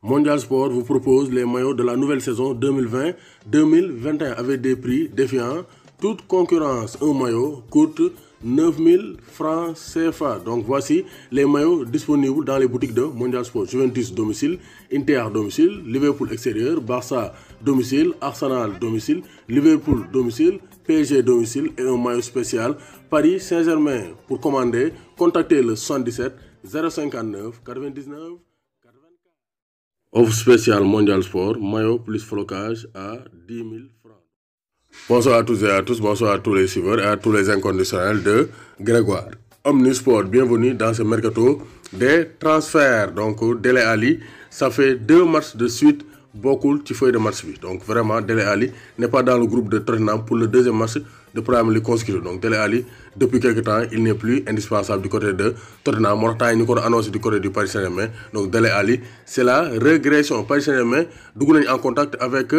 Mondial Sport vous propose les maillots de la nouvelle saison 2020-2021 avec des prix défiant toute concurrence. Un maillot coûte 9 000 francs CFA. Donc voici les maillots disponibles dans les boutiques de Mondial Sport. Juventus domicile, Inter domicile, Liverpool extérieur, Barça domicile, Arsenal domicile, Liverpool domicile, PSG domicile et un maillot spécial Paris Saint-Germain. Pour commander, contactez le 77 059 99 84. Offre spéciale Mondial Sport, maillot plus flocage à 10 000 francs. Bonsoir à tous et à tous, bonsoir à tous les suiveurs et à tous les inconditionnels de Grégoire. Omnisport, bienvenue dans ce mercato des transferts. Donc Dele Alli, ça fait 2 matchs de suite, beaucoup de feuilles de match. Donc vraiment, Dele Alli n'est pas dans le groupe de Tottenham pour le deuxième match de Premier League consécutif. Donc Dele Alli, depuis quelques temps, il n'est plus indispensable du côté de Tottenham. Mortain, il nous annonce du côté du Paris Saint-Germain. Donc Dele Alli, c'est la régression. Paris Saint-Germain, nous sommes en contact avec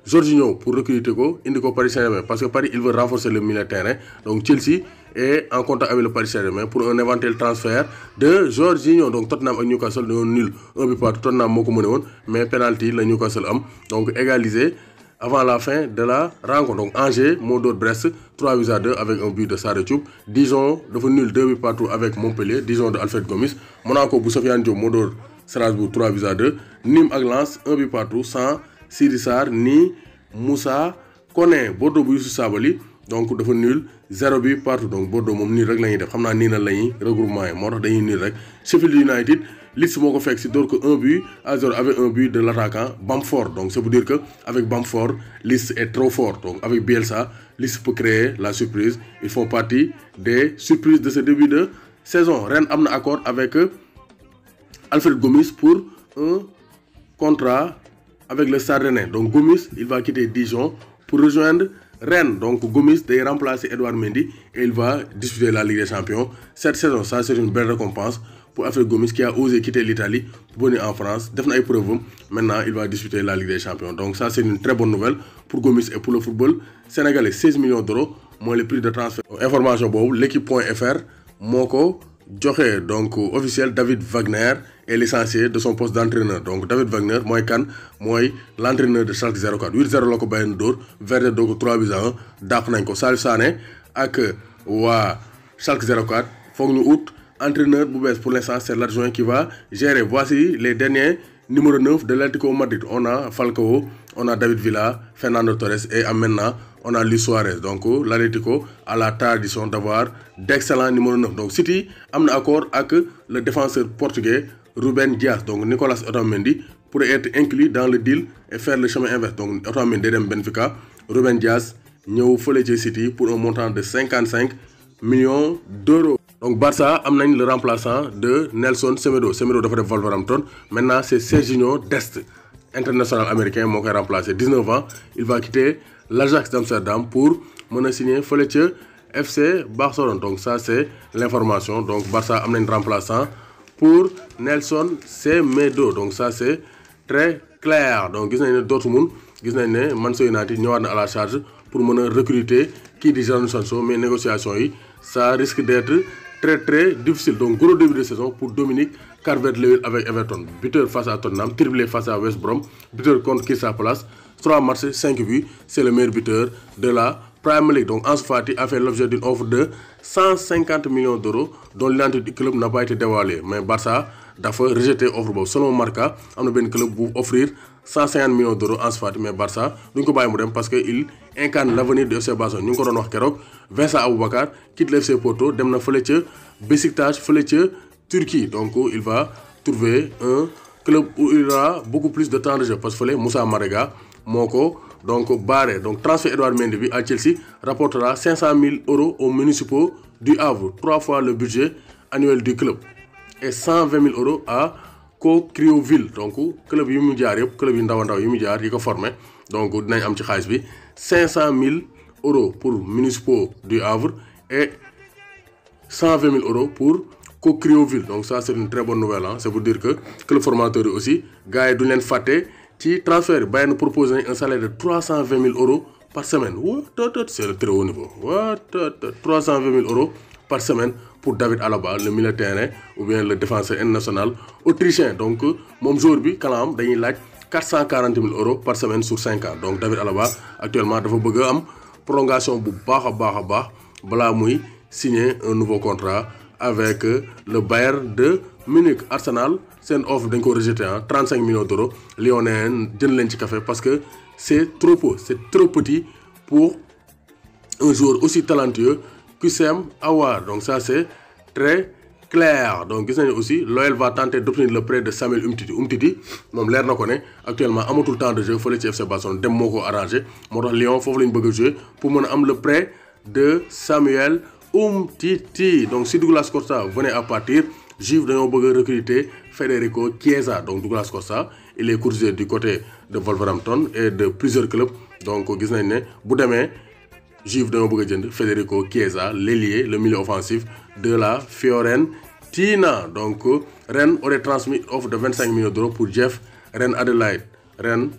Jorginho pour recruter Indico Paris Saint-Germain parce que Paris il veut renforcer le milieu de terrain. Donc Chelsea est en contact avec le Paris Saint-Germain pour un éventuel transfert de Jorginho. Donc Tottenham et Newcastle sont nuls. Un but partout, Tottenham moko mené won, mais penalty le Newcastle am. Donc égalisé avant la fin de la rencontre. Donc Angers, Modo de Brest, 3-2 avec un but de Sarr Thioub. Dijon, devenu nul 2 buts partout avec Montpellier. Dijon de Alfred Gomis. Monaco, Sofiane Diop, Modo Strasbourg, 3-2. Nîmes ak Lens, 1 but partout sans Sidi Sarr ni Moussa Koné. Bordeaux bu Youssouf Sabaly. Donc dafa nul 0 but partout. Donc Bordeaux moom nii rek la ñuy def xam naa nii na la ñuy regroupement yi moo tax dañuy nul rek. Sheffield United Leeds moo ko fekk si door ko 1 but à 0 avec un but de l'attaquant Bamford. Donc ça veut dire que avec Bamford Leeds est trop fort. Donc avec Bielsa Leeds peut créer la surprise. Ils font partie des surprises de ce début de saison. Rennes am na accord avec Alfred Gomis pour un contrat avec le Stade Rennais. Donc Gomis il va quitter Dijon pour rejoindre Rennes. Donc Gomis va remplacer Edouard Mendy et il va disputer la Ligue des Champions cette saison. Ça c'est une belle récompense pour Alfred Gomis qui a osé quitter l'Italie pour venir en France. Maintenant il va disputer la Ligue des Champions. Donc ça c'est une très bonne nouvelle pour Gomis et pour le football sénégalais. 16 millions d'euros, moins le prix de transfert. Information bobu l'équipe.fr moko joxe. Donc officiel David Wagner est licencié de son poste d'entraîneur. Donc David Wagner moi l'entraîneur de Schalke 04. 8-0 la ko bayen dor Verde donc 3-1 dàq nañ ko. Salif Sané ak wa Schalke 04 foog ñu out entraîneur Boubès. Pour l'instant c'est l'adjoint qui va gérer. Voici les derniers numéro 9 de l'Atlético Madrid. On a Falcao, on a David Villa, Fernando Torres et maintenant on a Luis Suarez. Donc l'Atlético a la tradition d'avoir d'excellents numéro 9. Donc City a un accord avec le défenseur portugais Ruben Dias. Donc Nicolas Otamendi pourrait être inclus dans le deal et faire le chemin inverse. Donc Otamendi dem Benfica, Ruben Dias ñëw fële ci City pour un montant de 55 millions d'euros. Donc Barça a le remplaçant de Nelson Semedo. Semedo dafa def Wolverhampton. Maintenant c'est Serginho Dest, international américain moo koy remplacer. 19 ans, il va quitter l'Ajax d'Amsterdam pour signer fële ca FC Barcelone. Donc ça c'est l'information. Donc Barça a un remplaçant pour Nelson Semedo. Donc ça c'est très clair. Donc gis nañ ne Dortmund gis nañ ne Manchester United ñëwaat na à la charge pour recruter qui dit Jadon Sancho, mais négociations ça risque d'être très difficile. Donc gros début de saison pour Dominique Calvert-Lewin avec Everton. Buteur face à Tottenham, triplé face à West Brom, buteur contre Crystal Palace, 3 matchs, 5 buts, c'est le meilleur buteur de la Premier League. Donc Ansu Fati a fait l'objet d'une offre de 150 millions d'euros dont l'identité du club n'a pas été dévoilée. Mais Barça dafa rejeté offre. Selon Marca, on a un club pour offrir 150 millions d'euros en Fati, mais Barça duñ ko bàyyi mu dem parce que il incarne l'avenir de FC Barcelone. Ñu ngi ko doon wax keroog Vincent Aboubakar quitte le FC Porto dem na fële ca Beşiktaş fële ca Turquie. Donc il va trouver un club où il aura beaucoup plus de temps de jeu parce que fële Moussa Marega moo ko donc barré. Donc transfert Edouard Mendy bi à Chelsea rapportera 500 000 euros aux municipaux du Havre, 3 fois le budget annuel du club, et 120 000 euros à Co-Criouville. Donc club yi mu jaar yëpp club yi ndaw yi mu jaar yi ko formé donc dinañ am ci xaalis bi 500 000 euros pour municipaux du Havre et 120 000 euros pour Co-Criouville. Donc ça c'est une très bonne nouvelle. Ça veut dire que club formateur yi aussi gars yi duñ leen fàtte ci transfert Bayern propose un salaire de 320 000 euros par semaine. C'est le très haut niveau. 320 000 euros par semaine pour David Alaba le milieu de terrain ou bien le défenseur international autrichien. Donc mon joueur bi kalaam dañuy laaj 440 000 € par semaine sur 5 ans. Donc David Alaba actuellement dafa bëgg am prolongation bu baax a baax balaa muy signer un nouveau contrat avec le Bayern de Munich. Arsenal seen offre dañ ko rejeté 35 millions d'euros. Lyon nee jël leen ci café parce que c'est trop peu, c'est trop petit pour un joueur aussi talentueux qu'Houssem Aouar. Donc ça c'est très clair. Donc gis nañu aussi l'OL va tenter d'obtenir le prêt de Samuel Umtiti moom leer na ko ne actuellement amatul temps de jeu fële ci FC Barcelone dem moo ko arrangé moo tax Lyon foofu lañ bëgg a jouer pour mën a am le prêt de Samuel Umtiti. Donc si Douglas Costa venait à partir, Juve dañoo bëgg a recruter Federico Chiesa. Donc Douglas Costa il est courtisé du côté de Wolverhampton et de plusieurs clubs. Donc gis nañ ne bu demee Juve dañoo bëgg a jënd Federico Chiesa, l'ailier, le milieu offensif de la Fiorentina. Donc Rennes aurait transmis offre de 25 millions d'euros pour Jeff Rennes Adelaide. Rennes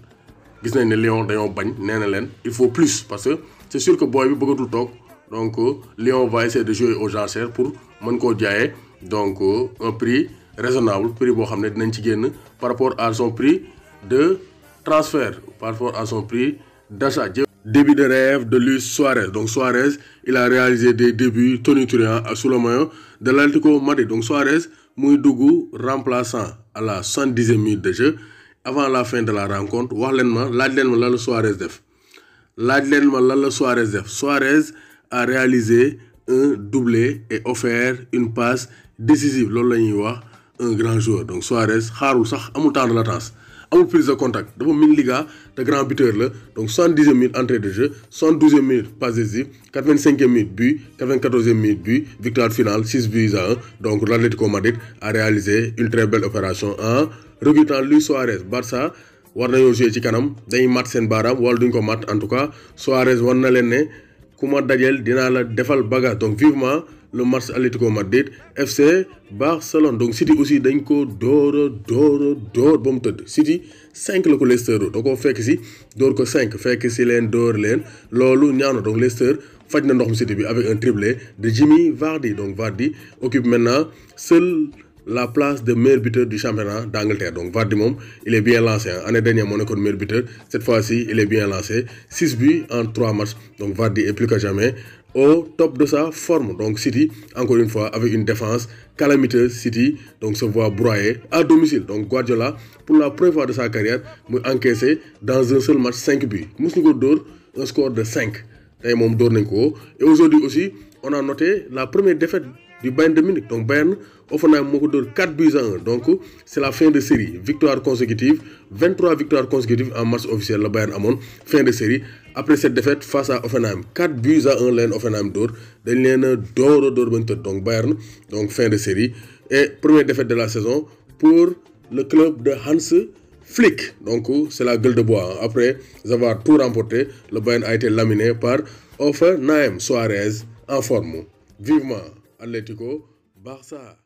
gis nañ ne Lyon dañoo bañ nee na leen il faut plus parce que c'est sûr que boy bi bëggatul toog. Donc Lyon va essayer de jouer aux enchères pour mën koo jaayee donc un prix raisonnable, prix boo xam ne dinañ ci génn par rapport à son prix de transfert, par rapport à son prix d'achat. Début de rêve de Luis Suarez. Donc Suarez, il a réalisé des débuts tonitruants sous le maillot de l'Atlético Madrid. Donc Suarez muy dugg remplaçant à la 70e minute de jeu. Avant la fin de la rencontre laaj leen ma lan la Suarez def. Suarez a réalisé un doublé et offert une passe décisive. Loolu la ñuy wax un grand joueur. Donc Suarez xaarul sax amul temps de latence, amul prise de contact, dafa min liga de grand buteur la. Donc 70e minute entrée de jeu, 72e minute passe décisive, 85e minute but, 94e minute but, victoire finale 6-1. Donc l'Atlético Madrid a réalisé une très belle opération en recrutant Luis Suarez. Barça war nañoo jouer ci kanam dañuy mat seen baaraam wala duñ ko mat. En tout cas Suarez war na leen ne ku ma dajel dinaa la defal bagage. Donc vivement le match Atlético Madrid FC Barcelone. Donc City aussi dañ ko door ba mu tëdd. City 5 la ko Leicester da ko fekk si door ko 5 fekk si leen door leen loolu ñaaw na. Donc Leicester faj na ndoxum City bi avec un triplé de Jimmy Vardy. Donc Vardy occupe maintenant seul la place de meilleur buteur du championnat d'Angleterre. Donc Vardy moom il est bien lancé. Année dernière moo nekkoon meilleur buteur, cette fois-ci il est bien lancé. 6 buts en 3 matchs. Donc Vardy est plus que jamais au top de sa forme. Donc City, encore une fois, avec une défense calamiteuse, City donc se voit broyer à domicile. Donc Guardiola, pour la première fois de sa carrière, mu encaissé dans un seul match 5 buts. Mos ñu ko dóor un score de 5. Tey moom dóor nañ ko. Et aujourd'hui aussi, on a noté la première défaite du Bayern de Munich. Donc Bayern Offenheim moo ko dóor 4-1. Donc c'est la fin de série. Victoire consécutive, 23 victoires consécutives en match officiel la Bayern amoon. Fin de série. Après cette défaite face à Offenheim, 4-1 leen Offenheim dóor dañ leen a dóor ba ñu tëdd. Donc Bayern donc fin de série et première défaite de la saison pour le club de Hans Flick. Donc c'est la gueule de bois. Après avoir tout remporté, le Bayern a été laminé par Offenheim. Suarez en forme. Vivement Atlético Barça.